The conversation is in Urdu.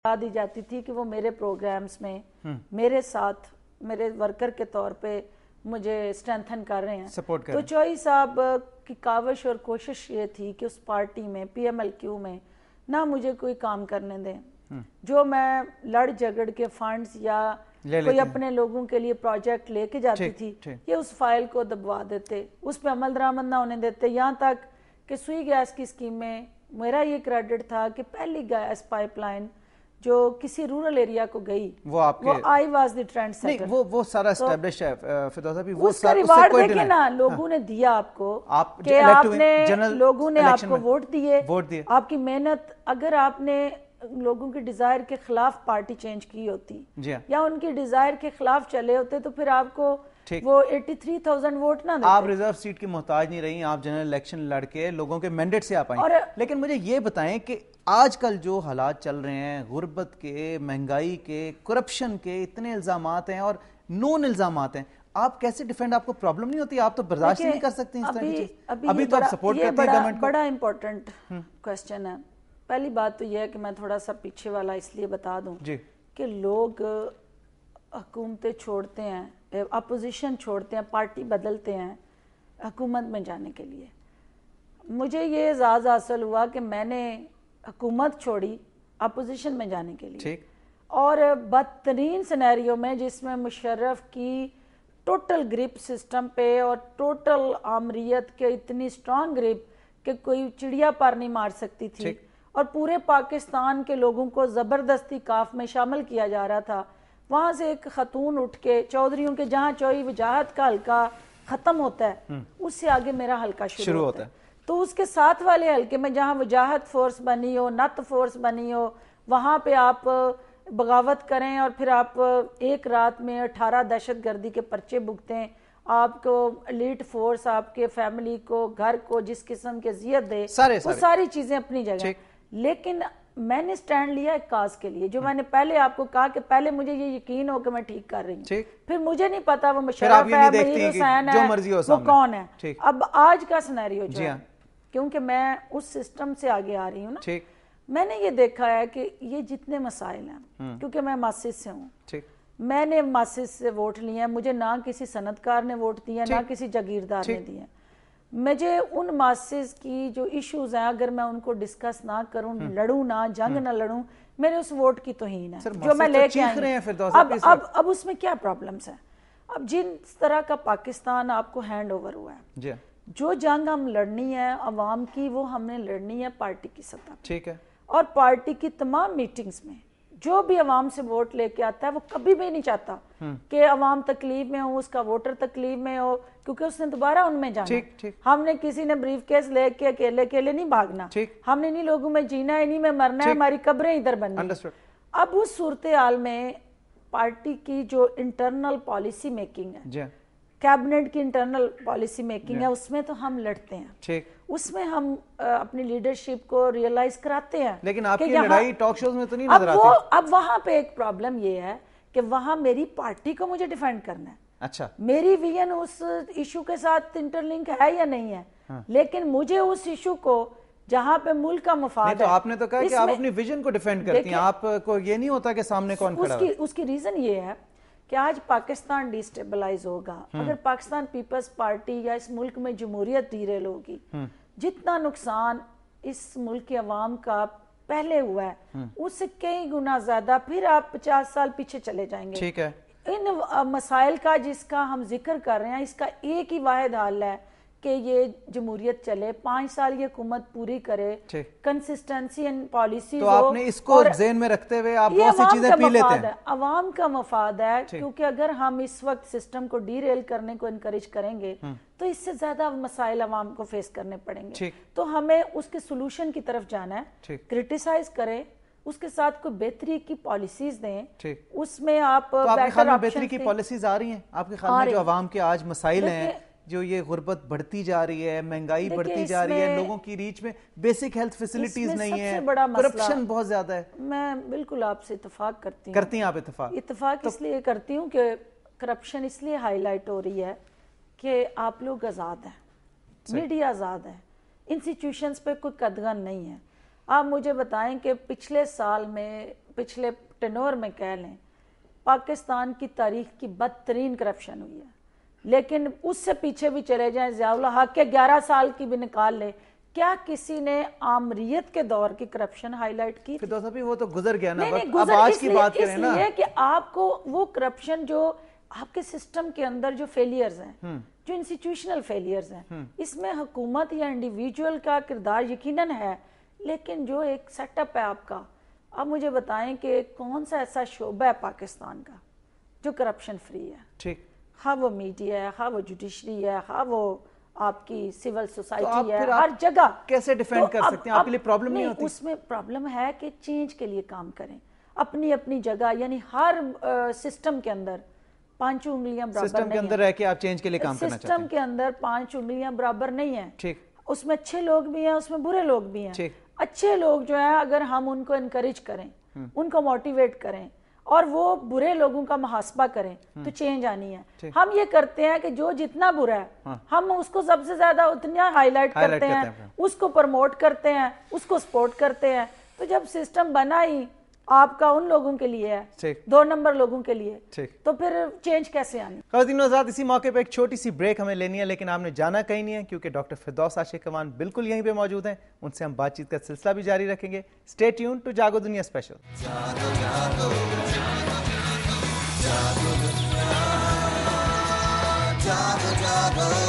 دی جاتی تھی کہ وہ میرے پروگرامز میں میرے ساتھ میرے ورکر کے طور پہ مجھے اسٹرینتھن کر رہے ہیں. تو چوئی صاحب کی کاوش اور کوشش یہ تھی کہ اس پارٹی میں پی ایم ایل کیو میں نہ مجھے کوئی کام کرنے دیں, جو میں لڑ جھگڑ کے فنڈز یا کوئی اپنے لوگوں کے لیے پروجیکٹ لے کے جاتی تھی یہ اس فائل کو دبوا دیتے, اس پہ عمل درآمد نہ ہونے دیتے. یہاں تک کہ سوئی گیس کی اسکیم میں میرا یہ کریڈٹ تھا کہ پہلی گیس پائپ لائن جو کسی رورل ایریا کو گئی وہ I was the trend setter. وہ سارا اسٹیبلش ہے فردوسہ بھی, اس کا ریوارڈ دیکھیں نا لوگوں نے دیا آپ کو کہ آپ نے لوگوں نے آپ کو ووٹ دیے, آپ کی محنت. اگر آپ نے لوگوں کی ڈیزائر کے خلاف پارٹی چینج کی ہوتی یا ان کی ڈیزائر کے خلاف چلے ہوتے تو پھر آپ کو وہ 83,000 ووٹ نہ دیتے. آپ ریزرو سیٹ کی محتاج نہیں رہی, آپ جنرل الیکشن لڑ کے لوگوں کے مینڈیٹ سے آپ آئیں. لیکن مجھے یہ بتائیں کہ آج کل جو حالات چل رہے ہیں, غربت کے, مہنگائی کے, کرپشن کے اتنے الزامات ہیں اور نون الزامات ہیں, آپ کیسے ڈیفینڈ, آپ کو پرابلم نہیں ہوتی, آپ تو برداشت نہیں کر سکتے اس طرح کی چیز. ابھی تو آپ سپورٹ کرتے ہیں گورنمنٹ کو. بڑا امپورٹنٹ کوسچن ہے. پہلی بات تو یہ ہے کہ میں تھوڑا سا پیچھے والا اس لیے بتا دوں کہ لوگ حکومتیں چھوڑتے ہیں, اپوزیشن چھوڑتے ہیں, پارٹی بدلتے ہیں حکومت میں جانے کے لیے. مجھے یہ اعزاز حاصل ہوا کہ میں نے حکومت چھوڑی اپوزیشن میں جانے کے لیے, اور بدترین سینیریو میں جس میں مشرف کی ٹوٹل گریپ سسٹم پہ اور ٹوٹل آمریت کے اتنی سٹرانگ گریپ کہ کوئی چڑیا پر نہیں مار سکتی تھی, اور پورے پاکستان کے لوگوں کو زبردستی کاف میں شامل کیا جا رہا تھا. وہاں سے ایک خاتون اٹھ کے چودھریوں کے جہاں چوئی وجاہت کا حلقہ ختم ہوتا ہے اس سے آگے میرا حلقہ شروع ہوتا ہے. تو اس کے ساتھ والے حلقے میں جہاں وجاہت فورس بنی ہو, نت فورس بنی ہو, وہاں پہ آپ بغاوت کریں اور پھر آپ ایک رات میں 18 دہشت گردی کے پرچے بھگتیں, آپ کو ایلیٹ فورس آپ کے فیملی کو گھر کو جس قسم کی اذیت دے, وہ ساری چیزیں اپنی جگہ. لیکن میں نے سٹینڈ لیا ایک کاز کے لیے, جو میں نے پہلے آپ کو کہا کہ پہلے مجھے یہ یقین ہو کہ میں ٹھیک کر رہی ہوں, پھر مجھے نہیں پتا وہ مشرف ہے, مہیر حسین ہے, وہ کون ہے. اب آج کا سینیریو جو ہے, کیونکہ میں اس سسٹم سے آگے آ رہی ہوں نا, میں نے یہ دیکھا ہے کہ یہ جتنے مسائل ہیں, کیونکہ میں ماسس سے ہوں, میں نے ماسس سے ووٹ لیے ہیں, مجھے نہ کسی صنعتکار نے ووٹ دیا نہ کسی جاگیردار نے دیا. مجھے ان ماسز کی جو ایشوز ہیں اگر میں ان کو ڈسکس نہ کروں, لڑوں نہ, جنگ نہ لڑوں, میرے اس ووٹ کی توہین ہے جو میں لے کے آئی ہوں. اب اس میں کیا پرابلمز ہیں؟ اب جس طرح کا پاکستان آپ کو ہینڈ اوور ہوا ہے, جو جنگ ہم لڑنی ہے عوام کی, وہ ہم نے لڑنی ہے پارٹی کی سطح پہ, اور پارٹی کی تمام میٹنگز میں جو بھی عوام سے ووٹ لے کے آتا ہے وہ کبھی بھی نہیں چاہتا کہ عوام تکلیف میں ہو, اس کا ووٹر تکلیف میں ہو, کیونکہ اس نے دوبارہ ان میں جانا. ہم نے کسی نے بریف کیس لے کے اکیلے نہیں بھاگنا, ہم نے انہی لوگوں میں جینا ہے, انہی میں مرنا ہے, ہماری قبریں ادھر بننی. اب اس صورتحال میں پارٹی کی جو انٹرنل پالیسی میکنگ ہے, کیبنٹ کی انٹرنل پالیسی میکنگ ہے, اس میں تو ہم لڑتے ہیں, اس میں ہم اپنی لیڈرشپ کو ریئلائز کراتے ہیں. لیکن آپ کی لڑائی ٹاک شوز میں تو نہیں نظر آتی. اب وہاں پہ ایک پرابلم یہ ہے کہ وہاں میری پارٹی کو مجھے ڈیفینڈ کرنا ہے. اچھا, میری ویژن اس ایشو کے ساتھ انٹرلنک ہے یا نہیں ہے, لیکن مجھے اس ایشو کو جہاں پہ ملک کا مفاد ہے. تو آپ نے تو کہا کہ آپ اپنی ویژن کو ڈیفینڈ کرتی ہیں, آپ کو یہ نہیں ہوتا کہ سامنے کون کھڑا ہے. اس کی ریزن یہ ہے کہ آج پاکستان ڈی سٹیبلائز ہوگا اگر پاکستان پیپلز پارٹی یا اس ملک میں جمہوریت ڈیریل ہوگی. جتنا نقصان اس ملک کے عوام کا پہلے ہوا ہے اس سے کئی گنا زیادہ پھر آپ 50 سال پیچھے چلے جائیں گے. ان مسائل کا جس کا ہم ذکر کر رہے ہیں, اس کا ایک ہی واحد حل ہے کہ یہ جمہوریت چلے, 5 سال یہ حکومت پوری کرے, کنسسٹنسی ان پالیسیز. تو آپ نے اس کو ذہن میں رکھتے ہوئے آپ بہت سی چیزیں پی لیتے ہیں. عوام کا مفاد ہے, کیونکہ اگر ہم اس وقت سسٹم کو ڈی ریل کرنے کو انکریج کریں گے تو اس سے زیادہ مسائل عوام کو فیس کرنے پڑیں گے. تو ہمیں اس کے سولوشن کی طرف جانا ہے, کرٹیسائز کریں, اس کے ساتھ کوئی بہتری کی پالیسیز دیں. اس میں آپ بہتری کی پالیسیز آ رہی ہیں آپ کے خیال میں؟ جو عوام کے آج مسائل ہیں, جو یہ غربت بڑھتی جا رہی ہے, مہنگائی بڑھتی جا رہی ہے, لوگوں کی ریچ میں بیسک ہیلتھ فیسیلیٹیز نہیں ہیں, کرپشن بہت زیادہ ہے. میں بالکل آپ سے اتفاق کرتی ہوں. کرتی ہیں آپ اتفاق اس لیے کرتی ہوں کہ کرپشن اس لیے ہائی لائٹ ہو رہی ہے کہ آپ لوگ آزاد ہیں, میڈیا آزاد ہے, انسٹیٹیوشنز پہ کوئی قدغن نہیں ہے. آپ مجھے بتائیں کہ پچھلے سال میں پچھلے ٹینور میں کہہ لیں، پاکستان کی تاریخ کی بدترین کرپشن ہوئی ہے، لیکن اس سے پیچھے بھی چلے جائیں، ضیاء الحق کے 11 سال کی بھی نکال لے، کیا کسی نے آمریت کے دور کی کرپشن ہائی لائٹ کی؟ فردوس ابھی وہ تو گزر گیا نا، نہیں اب آج کی بات کریں نا، اس لیے کہ آپ کو وہ کرپشن جو آپ کے سسٹم کے اندر جو فیلیئرز ہیں، جو انسٹیٹیوشنل فیلیئرز ہیں، اس میں حکومت یا انڈیویجول کا کردار یقیناً ہے، لیکن جو ایک سیٹ اپ ہے آپ کا، آپ مجھے بتائیں کہ کون سا ایسا شعبہ ہے پاکستان کا جو کرپشن فری ہے؟ ٹھیک، ہاں وہ میڈیا ہے، ہاں وہ جوڈیشری ہے، ہاں وہ آپ کی سول سوسائٹی ہے، ہر جگہ کیسے ڈیفینڈ کر سکتے ہیں؟ آپ کے لیے پرابلم نہیں ہوتی؟ اس میں پرابلم ہے کہ چینج کے لیے کام کریں اپنی اپنی جگہ، یعنی ہر سسٹم کے اندر 5 انگلیاں برابر نہیں ہیں، سسٹم کے اندر رہ کے آپ چینج کے لیے کام کرنا چاہتے ہیں، سسٹم کے اندر 5 انگلیاں برابر نہیں ہیں، ٹھیک، اس میں اچھے لوگ بھی ہیں، اس میں برے لوگ بھی ہیں، اچھے لوگ جو ہیں اگر ہم ان کو انکریج کریں، ان کو موٹیویٹ کریں اور وہ برے لوگوں کا محاسبہ کریں تو چینج آنی ہے۔ ہم یہ کرتے ہیں کہ جو جتنا برا ہے ہم اس کو سب سے زیادہ اتنا ہائی لائٹ کرتے ہیں، اس کو پروموٹ کرتے ہیں، اس کو سپورٹ کرتے ہیں، تو جب سسٹم بنا ہی آپ کا ان لوگوں کے لیے ہے، 2 نمبر لوگوں کے لیے، تو پھر چینج کیسے آنی؟ خواتین و حضرات، اسی موقع پہ ایک چھوٹی سی بریک ہمیں لینی ہے، لیکن آپ نے جانا کہیں نہیں ہے کیونکہ ڈاکٹر فردوس عاشق امان بالکل یہیں پہ موجود ہیں، ان سے ہم بات چیت کا سلسلہ بھی جاری رکھیں گے۔ اسٹے ٹیون ٹو جاگو دنیا اسپیشل۔ جاگو